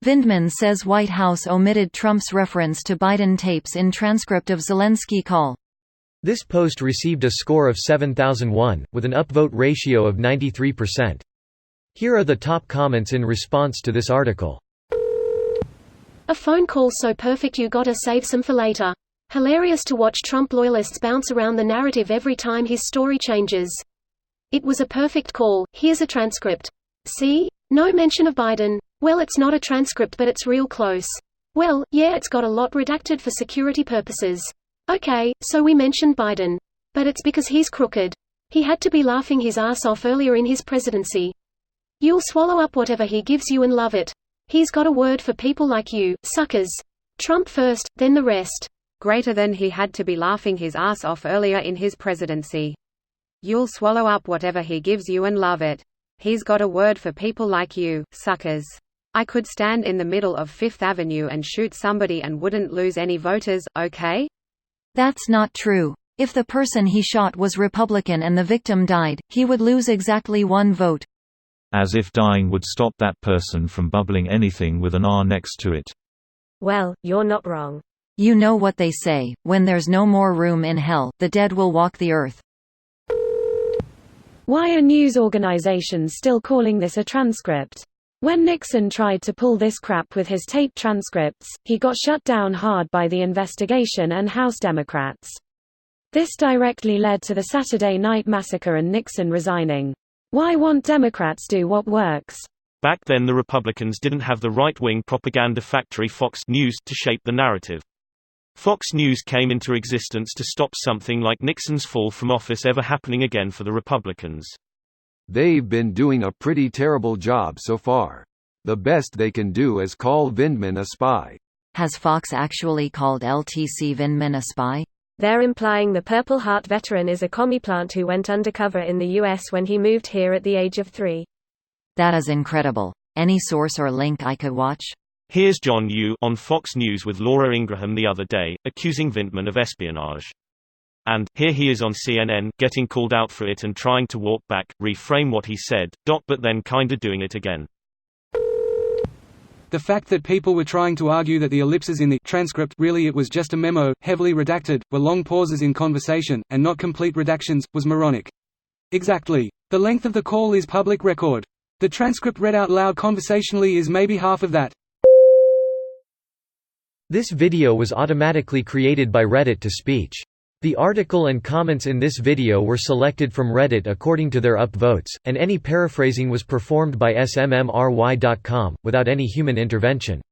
Vindman says White House omitted Trump's reference to Biden tapes in transcript of Zelensky call. This post received a score of 7,001, with an upvote ratio of 93%. Here are the top comments in response to this article. A phone call so perfect you gotta save some for later. Hilarious to watch Trump loyalists bounce around the narrative every time his story changes. It was a perfect call, here's a transcript. See? No mention of Biden. Well, it's not a transcript but it's real close. Well, yeah, it's got a lot redacted for security purposes. Okay, so we mentioned Biden. But it's because he's crooked. He had to be laughing his ass off earlier in his presidency. You'll swallow up whatever he gives you and love it. He's got a word for people like you, suckers. Trump first, then the rest. Greater than he had to be laughing his ass off earlier in his presidency. You'll swallow up whatever he gives you and love it. He's got a word for people like you, suckers. I could stand in the middle of Fifth Avenue and shoot somebody and wouldn't lose any voters, okay? That's not true. If the person he shot was Republican and the victim died, he would lose exactly one vote. As if dying would stop that person from bubbling anything with an R next to it. Well, you're not wrong. You know what they say, when there's no more room in hell, the dead will walk the earth. Why are news organizations still calling this a transcript? When Nixon tried to pull this crap with his tape transcripts, he got shut down hard by the investigation and House Democrats. This directly led to the Saturday Night Massacre and Nixon resigning. Why won't Democrats do what works? Back then the Republicans didn't have the right-wing propaganda factory Fox News to shape the narrative. Fox News came into existence to stop something like Nixon's fall from office ever happening again for the Republicans. They've been doing a pretty terrible job so far. The best they can do is call Vindman a spy. Has Fox actually called LTC Vindman a spy? They're implying the Purple Heart veteran is a commie plant who went undercover in the US when he moved here at the age of 3. That is incredible. Any source or link I could watch? Here's John Yoo on Fox News with Laura Ingraham the other day, accusing Vindman of espionage. And, here he is on CNN, getting called out for it and trying to walk back, reframe what he said, but then kinda doing it again. The fact that people were trying to argue that the ellipses in the transcript really it was just a memo, heavily redacted, were long pauses in conversation, and not complete redactions, was moronic. Exactly. The length of the call is public record. The transcript read out loud conversationally is maybe half of that. This video was automatically created by Reddit to speech. The article and comments in this video were selected from Reddit according to their upvotes, and any paraphrasing was performed by smmry.com, without any human intervention.